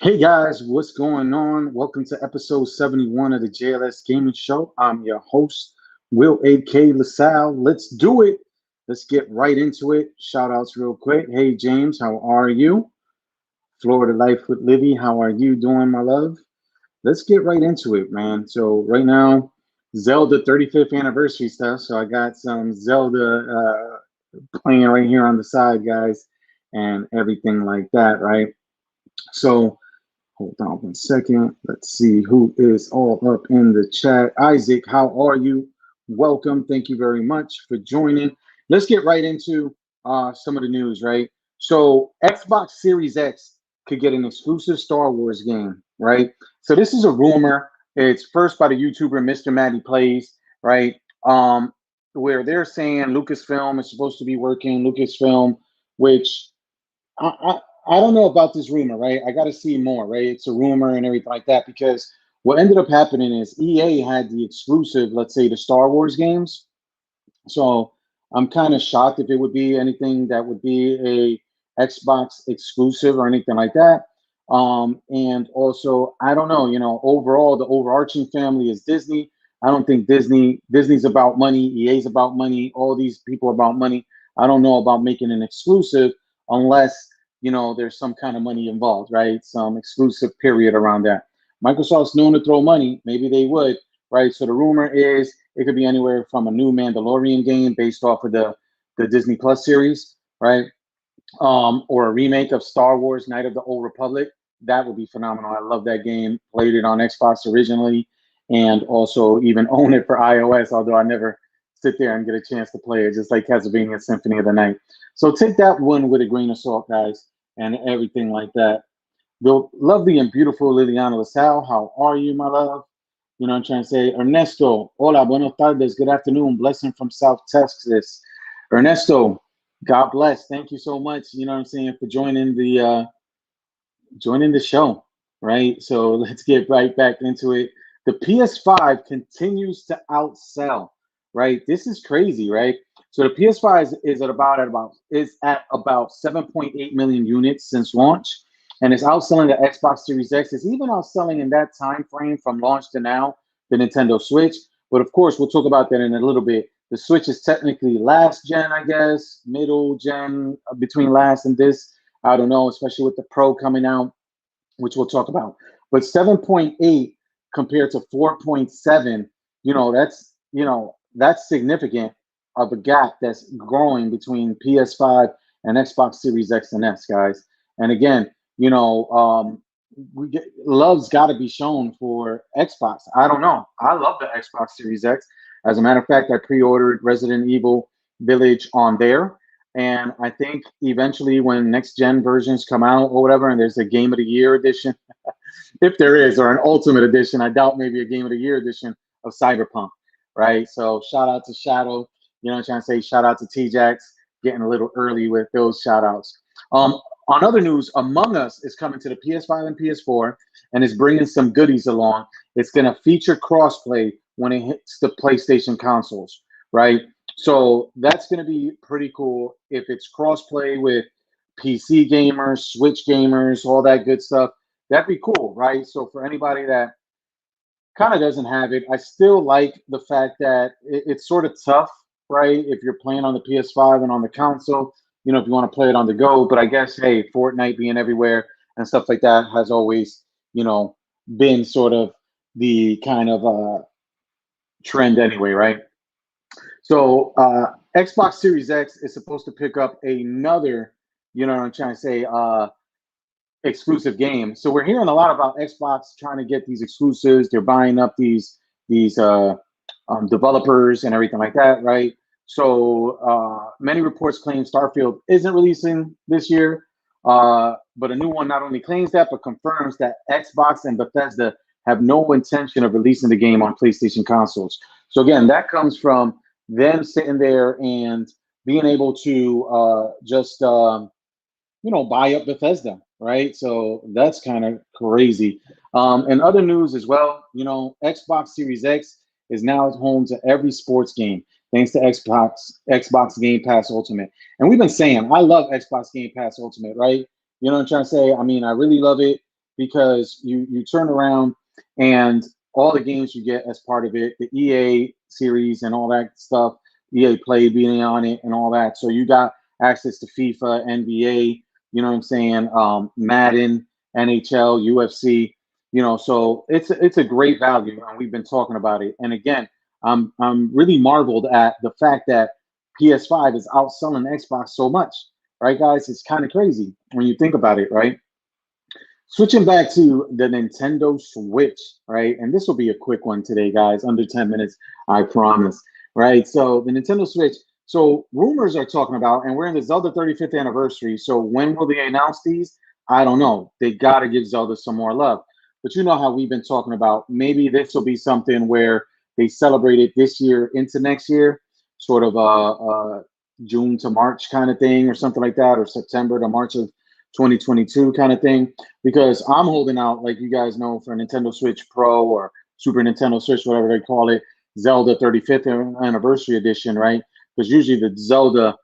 Hey guys, what's going on? Welcome to episode 71 of the JLS Gaming Show. I'm your host, Will A.K. LaSalle. Let's do it. Let's get right into it. Shout outs real quick. Hey James, how are you? Florida Life with Livy, how are you doing, my love? Let's get right into it, man. So right now, Zelda 35th anniversary stuff. So I got some Zelda playing right here on the side, guys, and everything like that, right? So hold on 1 second. Let's see who is all up in the chat. Isaac, how are you? Welcome. Thank you very much for joining. Let's get right into some of the news, right? So, Xbox Series X could get an exclusive Star Wars game, right? So, this is a rumor. It's first by the YouTuber Mr. Matty Plays, right? Where they're saying Lucasfilm is supposed to be working, Lucasfilm, which I don't know about this rumor, right? I got to see more, right? It's a rumor and everything like that because what ended up happening is EA had the exclusive, let's say the Star Wars games. So I'm kind of shocked if it would be anything that would be a Xbox exclusive or anything like that. And also, I don't know, overall, the overarching family is Disney. I don't think Disney's about money, EA's about money, all these people are about money. I don't know about making an exclusive unless, there's some kind of money involved, right? Some exclusive period around that. Microsoft's known to throw money. Maybe they would, right? So the rumor is it could be anywhere from a new Mandalorian game based off of the Disney Plus series, right? Or a remake of Star Wars: Night of the Old Republic. That would be phenomenal. I love that game. Played it on Xbox originally, and also even own it for iOS. Although I never sit there and get a chance to play it, just like Castlevania Symphony of the Night. So take that one with a grain of salt, guys, and everything like that. The lovely and beautiful Liliana LaSalle, how are you, my love? You know what I'm trying to say? Ernesto, hola, buenos tardes, good afternoon, blessing from South Texas. Ernesto, God bless. Thank you so much, you know what I'm saying, for joining the show, right? So let's get right back into it. The PS5 continues to outsell, right? This is crazy, right? So the PS5 is at about 7.8 million units since launch, and it's outselling the Xbox Series X. It's even outselling in that time frame from launch to now the Nintendo Switch. But of course, we'll talk about that in a little bit. The Switch is technically last gen, I guess, middle gen, between last and this. I don't know, especially with the Pro coming out, which we'll talk about. But 7.8 compared to 4.7, that's significant of a gap that's growing between PS5 and Xbox Series X and S, guys. And again, love's got to be shown for Xbox. I don't know. I love the Xbox Series X. As a matter of fact, I pre-ordered Resident Evil Village on there. And I think eventually when next gen versions come out or whatever, and there's a Game of the Year edition, if there is, or an Ultimate edition, I doubt maybe a Game of the Year edition of Cyberpunk, right? So shout out to Shadow. You know what I'm trying to say? Shout out to T-Jax, getting a little early with those shout outs. On other news, Among Us is coming to the PS5 and PS4 and is bringing some goodies along. It's going to feature crossplay when it hits the PlayStation consoles, right? So that's going to be pretty cool if it's crossplay with PC gamers, Switch gamers, all that good stuff. That'd be cool, right? So for anybody that kind of doesn't have it, I still like the fact that it's sort of tough, right? If you're playing on the PS5 and on the console, if you want to play it on the go. But I guess, hey, Fortnite being everywhere and stuff like that has always, been sort of the kind of trend anyway, right? So Xbox Series X is supposed to pick up another, you know what I'm trying to say, exclusive game. So we're hearing a lot about Xbox trying to get these exclusives. They're buying up these developers and everything like that, right? So many reports claim Starfield isn't releasing this year, but a new one not only claims that, but confirms that Xbox and Bethesda have no intention of releasing the game on PlayStation consoles. So again, that comes from them sitting there and being able to just buy up Bethesda, right? So that's kind of crazy. And other news as well, Xbox Series X is now home to every sports game thanks to Xbox Game Pass Ultimate. And we've been saying, I love Xbox Game Pass Ultimate, right? You know what I'm trying to say? I mean, I really love it. because you turn around and all the games you get as part of it, the EA series and all that stuff, EA Play being on it and all that. So you got access to FIFA, NBA, you know what I'm saying, Madden, NHL, UFC, you know, so it's a great value, and we've been talking about it. And again, I'm really marveled at the fact that PS5 is outselling Xbox so much, right, guys? It's kind of crazy when you think about it, right? Switching back to the Nintendo Switch, right? And this will be a quick one today, guys, under 10 minutes, I promise, right? So the Nintendo Switch, so rumors are talking about, and we're in the Zelda 35th anniversary. So when will they announce these? I don't know. They got to give Zelda some more love. But you know how we've been talking about maybe this will be something where they celebrate it this year into next year, sort of June to March kind of thing or something like that, or September to March of 2022 kind of thing, because I'm holding out, like you guys know, for Nintendo Switch Pro or Super Nintendo Switch, whatever they call it, Zelda 35th anniversary edition, right? Because usually the Zelda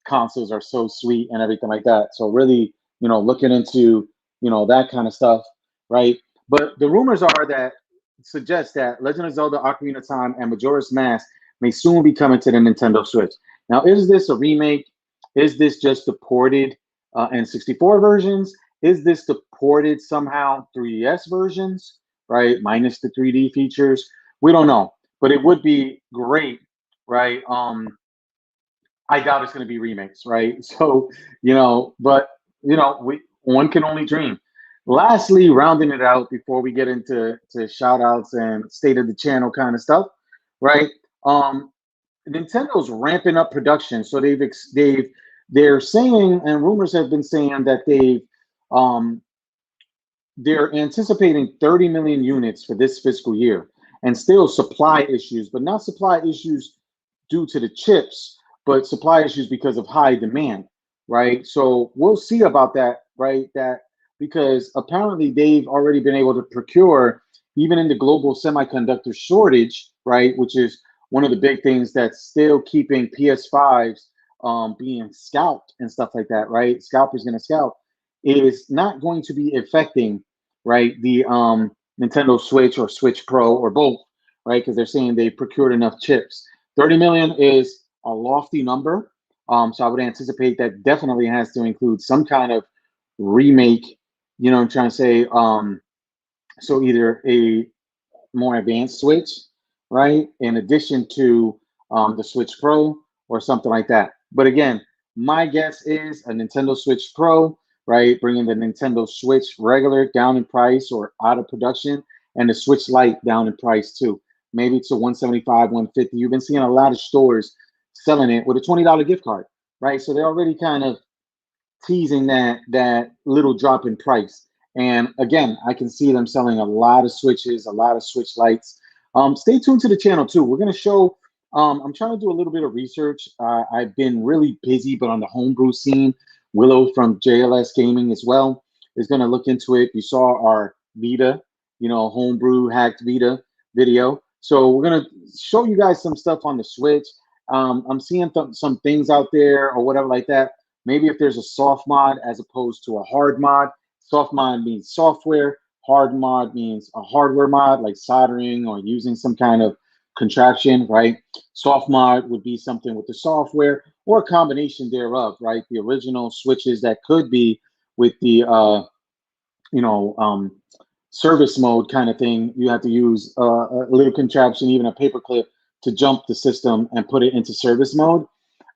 consoles are so sweet and everything like that. So really, you know, looking into, you know, that kind of stuff, right? But the rumors are that suggest that Legend of Zelda Ocarina of Time and Majora's Mask may soon be coming to the Nintendo Switch. Now, is this a remake? Is this just the ported N64 versions? Is this the ported somehow 3DS versions, right? Minus the 3D features. We don't know, but it would be great, right? I doubt it's going to be remakes, right? So, you know, but you know, one can only dream. Lastly, rounding it out before we get into shout outs and state of the channel kind of stuff, right? Nintendo's ramping up production, so they're saying, and rumors have been saying that um, they're anticipating 30 million units for this fiscal year, and still supply issues, but not supply issues due to the chips, but supply issues because of high demand, right? So we'll see about that, right? That because apparently they've already been able to procure, even in the global semiconductor shortage, right? Which is one of the big things that's still keeping PS5s being scalped and stuff like that, right? Scalpers gonna scalp is not going to be affecting, right, the Nintendo Switch or Switch Pro or both, right? Because they're saying they procured enough chips. 30 million is a lofty number. So I would anticipate that definitely has to include some kind of remake, you know, I'm trying to say, so either a more advanced Switch, right, in addition to the Switch Pro or something like that. But again, my guess is a Nintendo Switch Pro, right, bringing the Nintendo Switch regular down in price or out of production, and the Switch Lite down in price too. Maybe to 175, 150. You've been seeing a lot of stores selling it with a $20 gift card, right? So they're already kind of teasing that little drop in price. And again, I can see them selling a lot of Switches, a lot of Switch Lights. Stay tuned to the channel too. We're gonna show. I'm trying to do a little bit of research. I've been really busy, but on the homebrew scene, Willow from JLS Gaming as well is gonna look into it. You saw our Vita, you know, homebrew hacked Vita video. So we're gonna show you guys some stuff on the Switch. I'm seeing some things out there or whatever like that. Maybe if there's a soft mod as opposed to a hard mod. Soft mod means software. Hard mod means a hardware mod like soldering or using some kind of contraption, right? Soft mod would be something with the software or a combination thereof, right? The original switches that could be with the, you know, service mode kind of thing. You have to use a little contraption, even a paper clip, to jump the system and put it into service mode.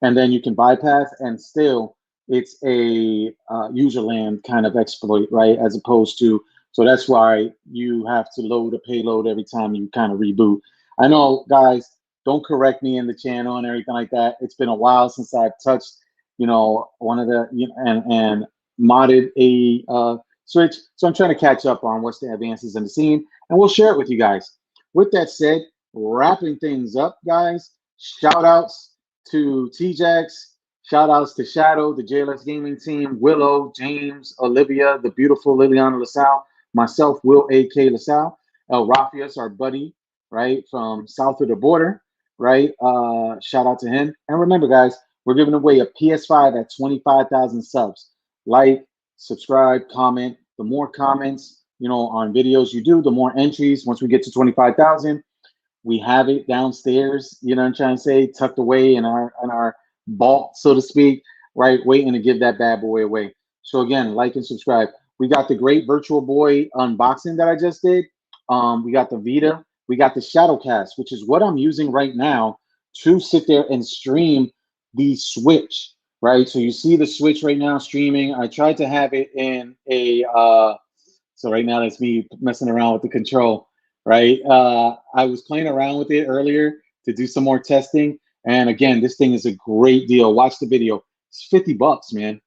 And then you can bypass, and still it's a user land kind of exploit, right? As opposed to, so that's why you have to load a payload every time you kind of reboot. I know, guys, don't correct me in the channel and everything like that. It's been a while since I've touched, you know, one of the, you know, and modded a Switch. So I'm trying to catch up on what's the advances in the scene, and we'll share it with you guys. With that said, wrapping things up, guys, shout outs to T-Jax, shout outs to Shadow, the JLS Gaming team, Willow, James, Olivia, the beautiful Liliana LaSalle, myself, Will A.K. LaSalle, El Rafias, our buddy, right, from south of the border, right? Shout out to him. And remember, guys, we're giving away a PS5 at 25,000 subs. Like, subscribe, comment. the more comments, you know, on videos you do, the more entries. Once we get to 25,000, we have it downstairs, you know what I'm trying to say, tucked away in our vault, so to speak, right? Waiting to give that bad boy away. So again, like and subscribe. We got the great Virtual Boy unboxing that I just did. We got the Vita. We got the Shadowcast, which is what I'm using right now to sit there and stream the Switch, right? So you see the Switch right now streaming. I tried to have it in a so right now that's me messing around with the control, right? I was playing around with it earlier to do some more testing. And again, this thing is a great deal. Watch the video. It's 50 bucks, man.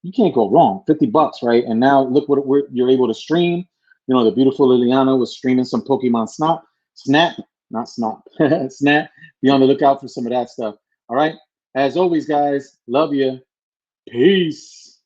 You can't go wrong. 50 bucks, right? And now look what you're able to stream. You know, the beautiful Liliana was streaming some Pokemon Snap, not Snap, Snap. Be on the lookout for some of that stuff. All right. As always, guys, love you. Peace.